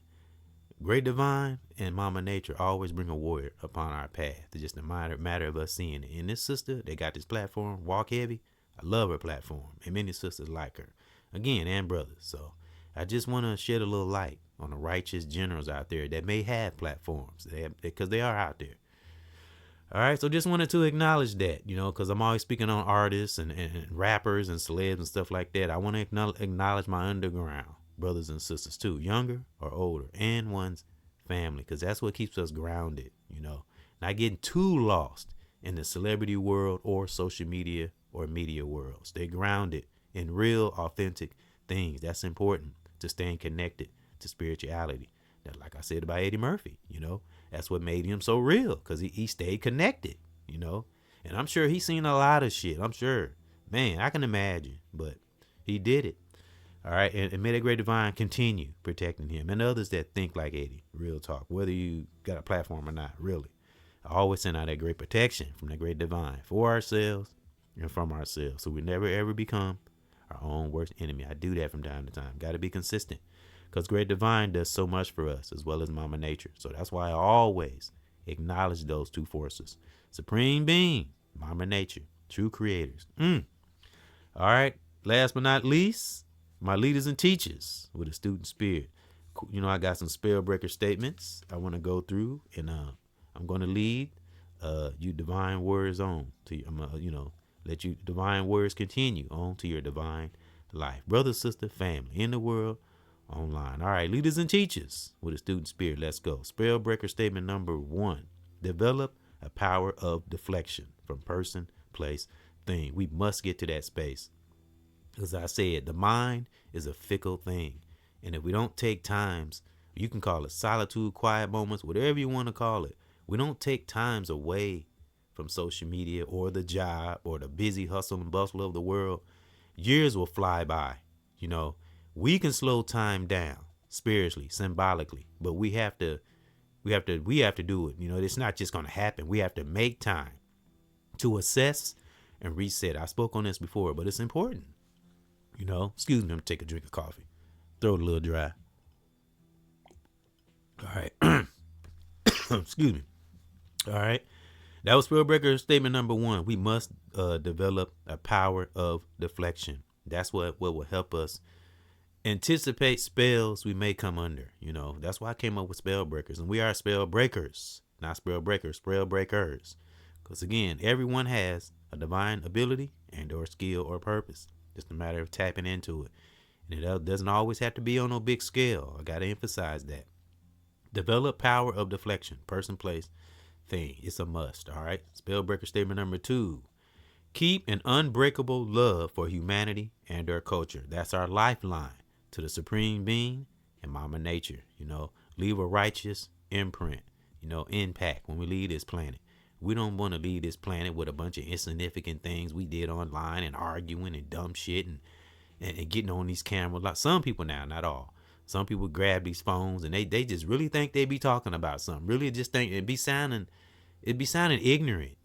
Great Divine and Mama Nature always bring a warrior upon our path. It's just a matter of us seeing it. And this sister, they got this platform, Walk Heavy. I love her platform, and many sisters like her. Again, and brothers. So I just want to shed a little light on the righteous generals out there that may have platforms, because they are out there. All right, so just wanted to acknowledge that, because I'm always speaking on artists and rappers and celebs and stuff like that. I want to acknowledge my underground brothers and sisters too, younger or older, and one's family, because that's what keeps us grounded, not getting too lost in the celebrity world or social media or media world. Stay grounded in real, authentic things. That's important to staying connected to spirituality. That, like I said about Eddie Murphy, that's what made him so real, because he stayed connected, and I'm sure he's seen a lot of shit. I'm sure, man, I can imagine, but he did it. All right, and may the great divine continue protecting him and others that think like Eddie. Real talk, whether you got a platform or not, really. I always send out that great protection from the great divine for ourselves and from ourselves, so we never ever become our own worst enemy. I do that from time to time. Got to be consistent, because great divine does so much for us, as well as Mama Nature. So that's why I always acknowledge those two forces: Supreme Being, Mama Nature, true creators. All right, last but not least, my leaders and teachers with a student spirit. I got some spellbreaker statements I want to go through, and I'm going to lead you divine words on to you. Let you divine words continue on to your divine life. Brother, sister, family, in the world, online. All right, leaders and teachers with a student spirit. Let's go. Spellbreaker statement number 1. Develop a power of deflection from person, place, thing. We must get to that space. As I said, the mind is a fickle thing. And if we don't take times, you can call it solitude, quiet moments, whatever you want to call it. We don't take times away from social media or the job or the busy hustle and bustle of the world. Years will fly by. We can slow time down spiritually, symbolically, but we have to do it. It's not just going to happen. We have to make time to assess and reset. I spoke on this before, but it's important. Excuse me, I'm gonna take a drink of coffee. Throat a little dry. All right. Excuse me. All right. That was Spellbreaker statement number 1. We must develop a power of deflection. That's what will help us Anticipate spells we may come under. That's why I came up with spell breakers. And we are spell breakers, not spell breakers, spell breakers. Because again, everyone has a divine ability and or skill or purpose. Just a matter of tapping into it. And it doesn't always have to be on no big scale. I got to emphasize that. Develop power of deflection, person, place, thing. It's a must. All right. Spell breaker statement number 2. Keep an unbreakable love for humanity and our culture. That's our lifeline to the supreme being and Mama Nature. Leave a righteous imprint, impact when we leave this planet. We don't want to leave this planet with a bunch of insignificant things we did online and arguing and dumb shit and getting on these cameras. Like some people now, not all. Some people grab these phones and they just really think they be talking about something. Really just think it'd be sounding ignorant.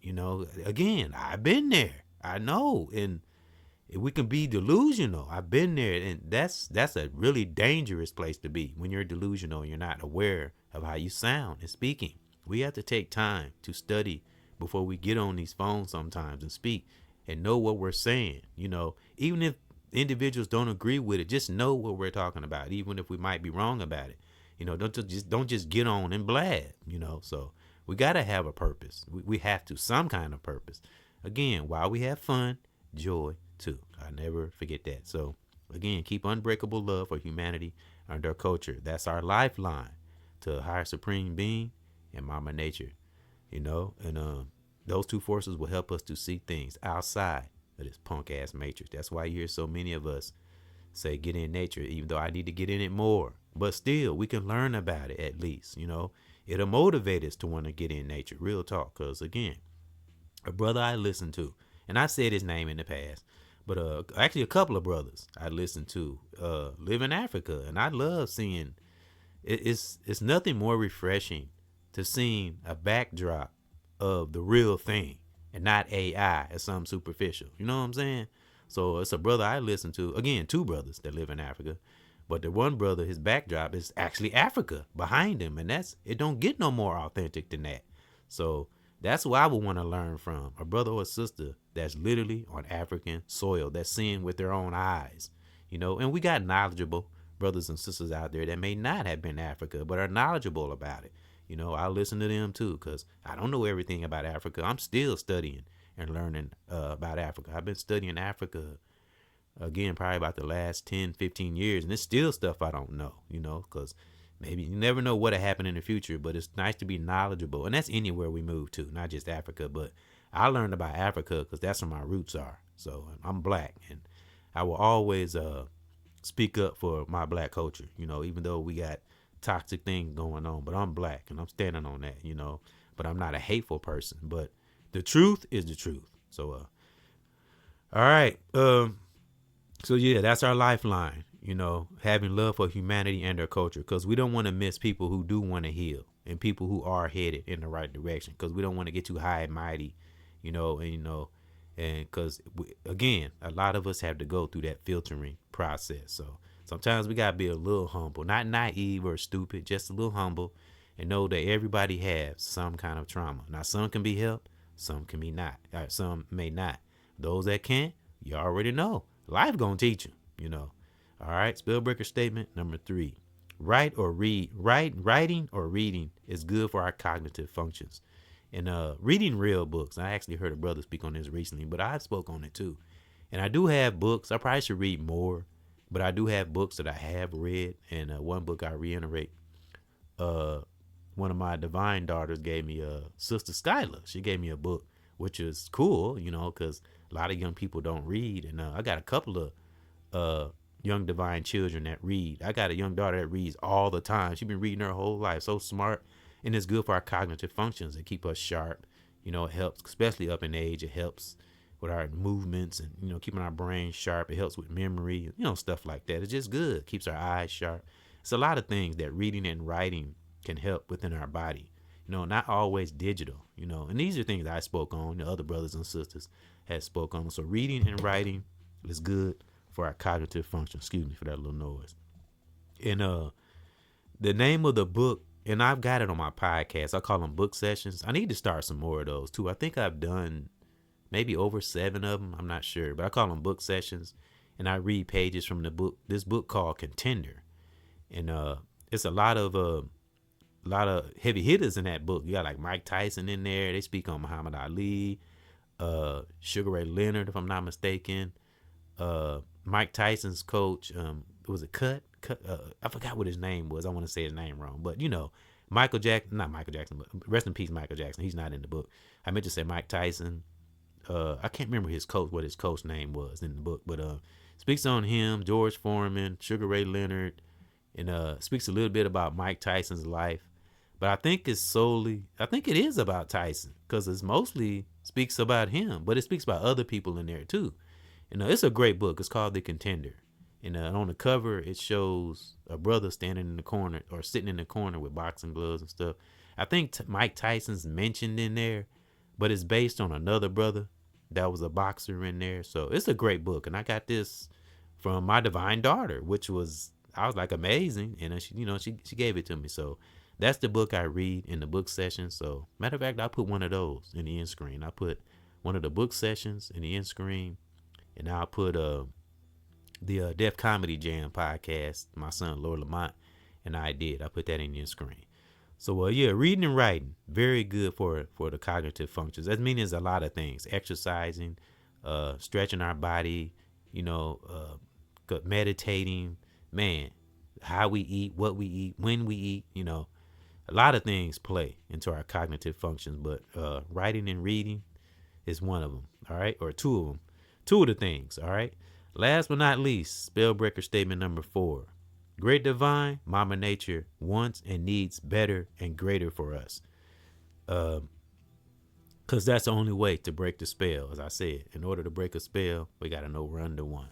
Again, I've been there. I know. And we can be delusional. I've been there. And that's a really dangerous place to be when you're delusional and you're not aware of how you sound and speaking. We have to take time to study before we get on these phones sometimes and speak and know what we're saying. Even if individuals don't agree with it, just know what we're talking about, even if we might be wrong about it. Don't just get on and blab. So we got to have a purpose. We have to, some kind of purpose. Again, while we have fun, joy too. I never forget that. So again, keep unbreakable love for humanity and our culture. That's our lifeline to a higher supreme being and Mama Nature. And those two forces will help us to see things outside of this punk ass matrix. That's why you hear so many of us say get in nature, even though I need to get in it more. But still, we can learn about it at least. It'll motivate us to want to get in nature. Real talk. Because again, a brother I listened to, and I said his name in the past, but actually a couple of brothers I listened to live in Africa, and I love seeing it's nothing more refreshing to seeing a backdrop of the real thing and not AI as something superficial. You know what I'm saying? So it's a brother I listen to, again, 2 brothers that live in Africa, but the one brother, his backdrop is actually Africa behind him. And it don't get no more authentic than that. So that's what I would want to learn from, a brother or a sister that's literally on African soil, that's seeing with their own eyes, and we got knowledgeable brothers and sisters out there that may not have been to Africa, but are knowledgeable about it. I listen to them too, because I don't know everything about Africa. I'm still studying and learning about Africa. I've been studying Africa, again, probably about the last 10, 15 years, and it's still stuff I don't know, because maybe you never know what'll happen in the future, but it's nice to be knowledgeable. And that's anywhere we move to, not just Africa, but I learned about Africa because that's where my roots are. So I'm black, and I will always speak up for my black culture, even though we got toxic thing going on, but I'm black and I'm standing on that, but I'm not a hateful person, but the truth is the truth. So, all right. So yeah, that's our lifeline, having love for humanity and their culture, because we don't want to miss people who do want to heal and people who are headed in the right direction, because we don't want to get too high and mighty, and because again, a lot of us have to go through that filtering process. So sometimes we got to be a little humble, not naive or stupid, just a little humble, and know that everybody has some kind of trauma. Now, some can be helped, some can be not, some may not. Those that can't, you already know. Life gonna teach them, All right, Spellbreaker statement number 3. Writing or reading is good for our cognitive functions. And reading real books. I actually heard a brother speak on this recently, but I spoke on it too. And I do have books. I probably should read more, but I do have books that I have read. And one book I reiterate, one of my divine daughters gave me, Sister Skylar. She gave me a book, which is cool, because a lot of young people don't read. And I got a couple of young divine children that read. I got a young daughter that reads all the time. She's been reading her whole life. So smart. And it's good for our cognitive functions. It keep us sharp. It helps, especially up in age. It helps with our movements and, keeping our brain sharp. It helps with memory, stuff like that. It's just good. Keeps our eyes sharp. It's a lot of things that reading and writing can help within our body. Not always digital, and these are things I spoke on. The other brothers and sisters had spoke on. So reading and writing is good for our cognitive function. Excuse me for that little noise. And the name of the book, and I've got it on my podcast. I call them book sessions. I need to start some more of those too. I think I've done maybe over 7 of them. I'm not sure, but I call them book sessions. and I read pages from this book called Contender. And it's a lot of heavy hitters in that book. You got like Mike Tyson in there. They speak on Muhammad Ali, Sugar Ray Leonard, if I'm not mistaken. Mike Tyson's coach, was it Cut? I forgot what his name was. I want to say his name wrong, but Michael Jackson, not Michael Jackson, but rest in peace, Michael Jackson. He's not in the book. I meant to say Mike Tyson. I can't remember what his coach name was in the book, but speaks on him, George Foreman, Sugar Ray Leonard, and speaks a little bit about Mike Tyson's life. But I think it is about Tyson, because it's mostly speaks about him, but it speaks about other people in there too. It's a great book. It's called The Contender. And on the cover, it shows a brother standing in the corner or sitting in the corner with boxing gloves and stuff. I think Mike Tyson's mentioned in there, but it's based on another brother that was a boxer in there. So it's a great book. And I got this from my divine daughter, I was like, amazing. And she gave it to me. So that's the book I read in the book session. So matter of fact, I put one of those in the end screen. I put one of the book sessions in the end screen, and I'll put the Def Comedy Jam podcast, my son Lord Lamont and I did. I put that in your screen. So reading and writing, very good for the cognitive functions. That means a lot of things: exercising, stretching our body, meditating, man, how we eat, what we eat, when we eat. A lot of things play into our cognitive functions, but writing and reading is one of them. All right, or two of them, two of the things. All right. Last but not least, spell breaker statement number 4. Great divine, Mama Nature wants and needs better and greater for us. Because that's the only way to break the spell. As I said, in order to break a spell, we got to know we're under one.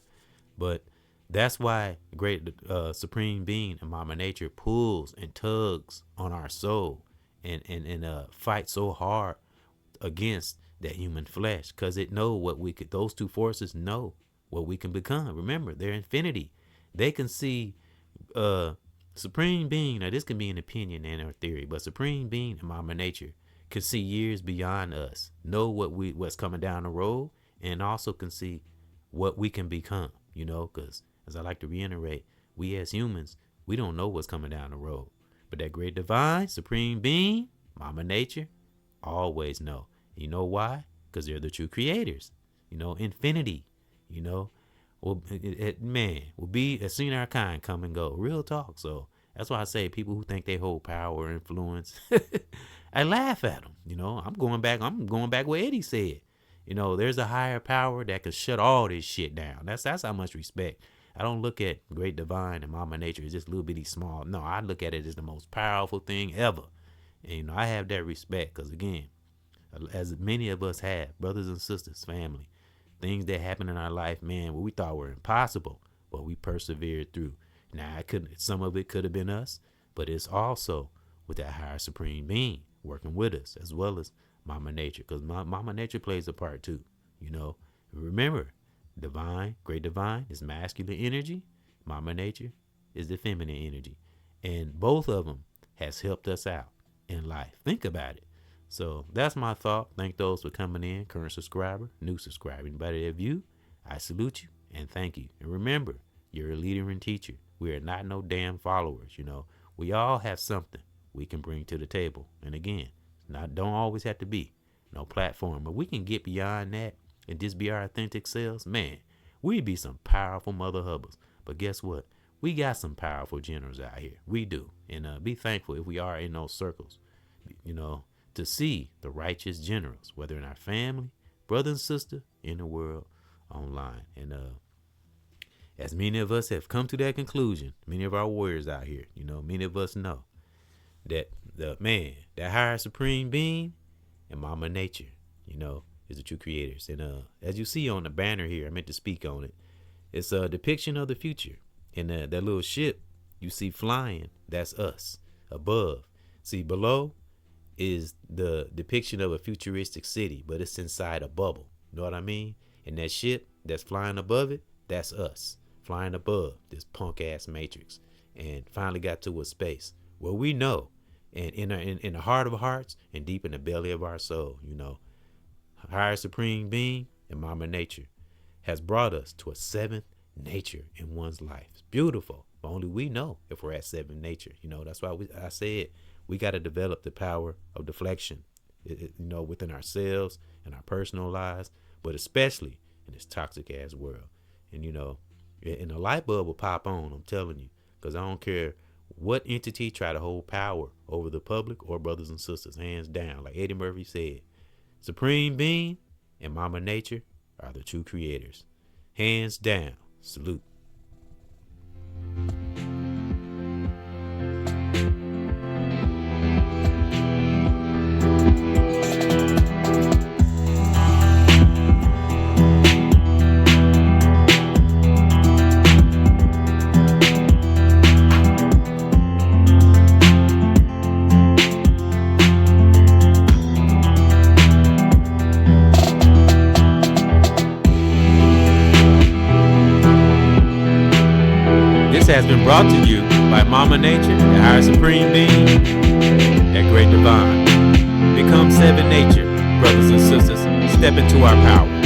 But that's why great supreme being and Mama Nature pulls and tugs on our soul and fights so hard against that human flesh, because it know what we could. Those two forces know what we can become. Remember, they're infinity. They can see supreme being. Now, this can be an opinion and a theory, but supreme being and Mama Nature can see years beyond us, know what's coming down the road, and also can see what we can become. Because as I like to reiterate, we as humans, we don't know what's coming down the road, but that great divine supreme being, Mama Nature, always know. You know why? Because they're the true creators. Infinity. We'll be as seen our kind come and go. Real talk. So that's why I say people who think they hold power or influence, I laugh at them. I'm going back where Eddie said. There's a higher power that can shut all this shit down. That's how much respect. I don't look at great divine and Mama Nature as just little bitty small. No, I look at it as the most powerful thing ever. And I have that respect because, again, as many of us have, brothers and sisters, family, things that happen in our life, man, what we thought were impossible, but we persevered through. Now, some of it could have been us, but it's also with that higher supreme being working with us, as well as Mama Nature, because Mama Nature plays a part too. Remember, divine, great divine is masculine energy. Mama Nature is the feminine energy, and both of them has helped us out in life. Think about it. So that's my thought. Thank those for coming in, current subscriber, new subscriber. Anybody that view, I salute you and thank you. And remember, you're a leader and teacher. We are not no damn followers. We all have something we can bring to the table. And again, don't always have to be no platform, but we can get beyond that and just be our authentic selves. Man, we'd be some powerful mother hubbers. But guess what? We got some powerful generals out here. We do. And be thankful if we are in those circles, to see the righteous generals, whether in our family, brother and sister, in the world, online. And as many of us have come to that conclusion, many of our warriors out here, many of us know that that higher supreme being and Mama Nature, is the true creators. And as you see on the banner here, I meant to speak on it. It's a depiction of the future. And that little ship you see flying, that's us. Above, see below, is the depiction of a futuristic city, but it's inside a bubble. You know what I mean? And that ship that's flying above it, that's us flying above this punk ass matrix, and finally got to a space where we know, and in the heart of hearts and deep in the belly of our soul, higher supreme being and Mama Nature has brought us to a 7th nature in one's life. It's beautiful. But only we know if we're at 7 nature. That's why I said we got to develop the power of deflection, within ourselves and our personal lives, but especially in this toxic ass world. And, and a light bulb will pop on, I'm telling you, because I don't care what entity try to hold power over the public or brothers and sisters, hands down. Like Eddie Murphy said, Supreme Being and Mama Nature are the true creators. Hands down. Salute. Has been brought to you by Mama Nature, the higher supreme being, that great divine. Become 7 nature, brothers and sisters. Step into our power.